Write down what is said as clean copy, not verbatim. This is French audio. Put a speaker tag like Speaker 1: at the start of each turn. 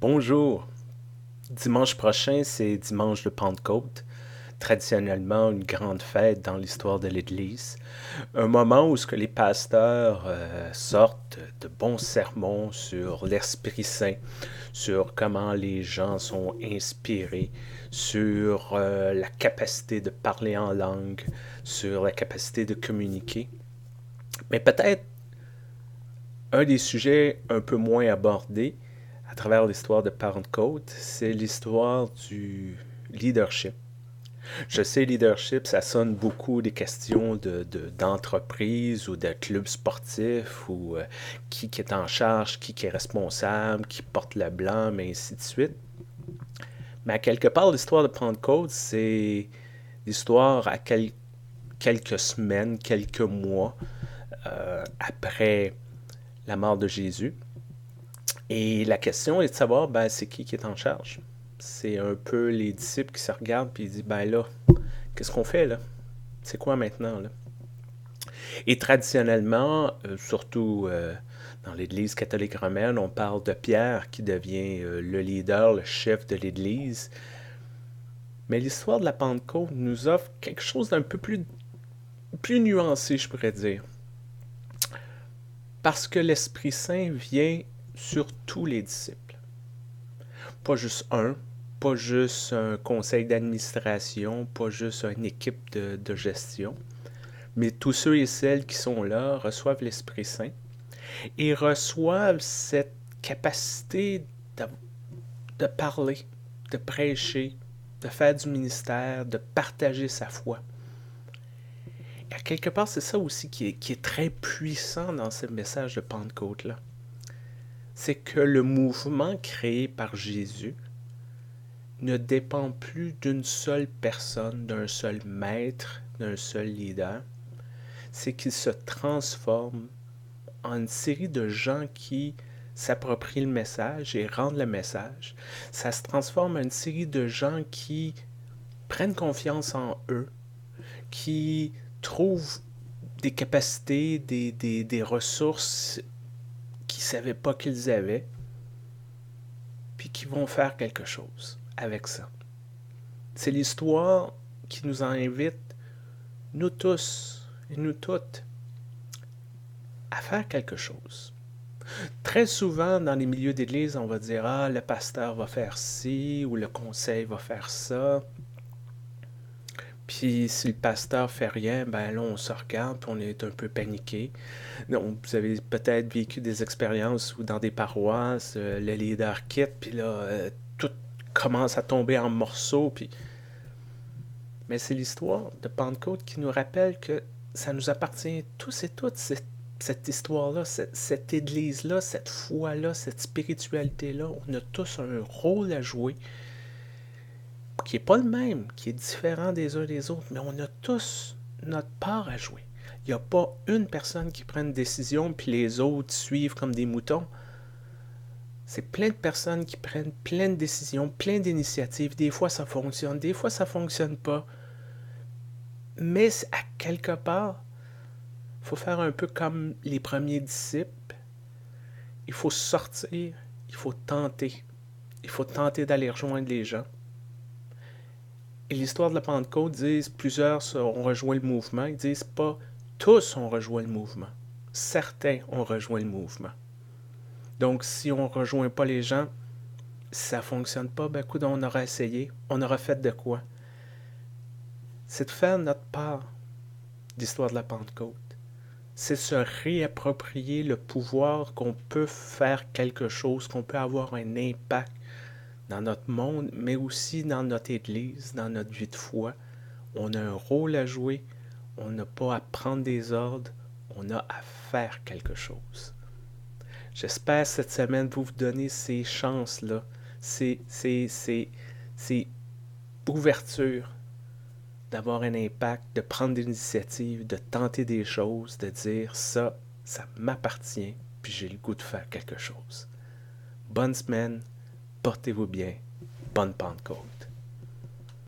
Speaker 1: Bonjour. Dimanche prochain, c'est dimanche de Pentecôte, traditionnellement une grande fête dans l'histoire de l'Église. Un moment où ce que les pasteurs sortent de bons sermons sur l'Esprit Saint, sur comment les gens sont inspirés, sur la capacité de parler en langue, sur la capacité de communiquer. Mais peut-être un des sujets un peu moins abordés à travers l'histoire de Pentecôte, c'est l'histoire du leadership. Je sais, leadership, ça sonne beaucoup des questions d'entreprise ou de club sportif ou qui est en charge, qui est responsable, qui porte le blanc, mais ainsi de suite. Mais à quelque part, l'histoire de Pentecôte, c'est l'histoire à quelques semaines, quelques mois après la mort de Jésus. Et la question est de savoir, c'est qui est en charge. C'est un peu les disciples qui se regardent et ils disent, là, qu'est-ce qu'on fait là? C'est quoi maintenant là? Et traditionnellement, surtout dans l'Église catholique romaine, on parle de Pierre qui devient le leader, le chef de l'Église. Mais l'histoire de la Pentecôte nous offre quelque chose d'un peu plus nuancé, je pourrais dire. Parce que l'Esprit Saint vient sur tous les disciples. Pas juste un, pas juste un conseil d'administration, pas juste une équipe de gestion, mais tous ceux et celles qui sont là reçoivent l'Esprit Saint et reçoivent cette capacité de parler, de prêcher, de faire du ministère, de partager sa foi. Et à quelque part, c'est ça aussi qui est très puissant dans ce message de Pentecôte-là. C'est que le mouvement créé par Jésus ne dépend plus d'une seule personne, d'un seul maître, d'un seul leader. C'est qu'il se transforme en une série de gens qui s'approprient le message et rendent le message. Ça se transforme en une série de gens qui prennent confiance en eux, qui trouvent des capacités, des ressources qu'ils ne savaient pas qu'ils avaient, puis qui vont faire quelque chose avec ça. C'est l'histoire qui nous invite, nous tous et nous toutes, à faire quelque chose. Très souvent, dans les milieux d'église, on va dire « Ah, le pasteur va faire ci » ou « Le conseil va faire ça ». Puis si le pasteur fait rien, là, on se regarde puis on est un peu paniqué. Donc, vous avez peut-être vécu des expériences où dans des paroisses, le leader quitte, puis là, tout commence à tomber en morceaux. Puis... Mais c'est l'histoire de Pentecôte qui nous rappelle que ça nous appartient tous et toutes, cette histoire-là, cette église-là, cette foi-là, cette spiritualité-là. On a tous un rôle à jouer qui n'est pas le même, qui est différent des uns des autres, mais on a tous notre part à jouer. Il n'y a pas une personne qui prend une décision puis les autres suivent comme des moutons. C'est plein de personnes qui prennent plein de décisions, plein d'initiatives. Des fois, ça fonctionne, des fois, ça ne fonctionne pas. Mais à quelque part, il faut faire un peu comme les premiers disciples. Il faut sortir, il faut tenter. Il faut tenter d'aller rejoindre les gens. Et l'histoire de la Pentecôte dit plusieurs ont rejoint le mouvement. Ils disent pas tous ont rejoint le mouvement. Certains ont rejoint le mouvement. Donc, si on ne rejoint pas les gens, si ça ne fonctionne pas, écoute, on aura essayé, on aura fait de quoi? C'est de faire notre part d'histoire de la Pentecôte. C'est se réapproprier le pouvoir qu'on peut faire quelque chose, qu'on peut avoir un impact dans notre monde, mais aussi dans notre Église, dans notre vie de foi. On a un rôle à jouer, on n'a pas à prendre des ordres, on a à faire quelque chose. J'espère cette semaine vous donner ces chances-là, ces ouvertures d'avoir un impact, de prendre des initiatives, de tenter des choses, de dire ça m'appartient, puis j'ai le goût de faire quelque chose. Bonne semaine, portez-vous bien, bonne Pentecôte.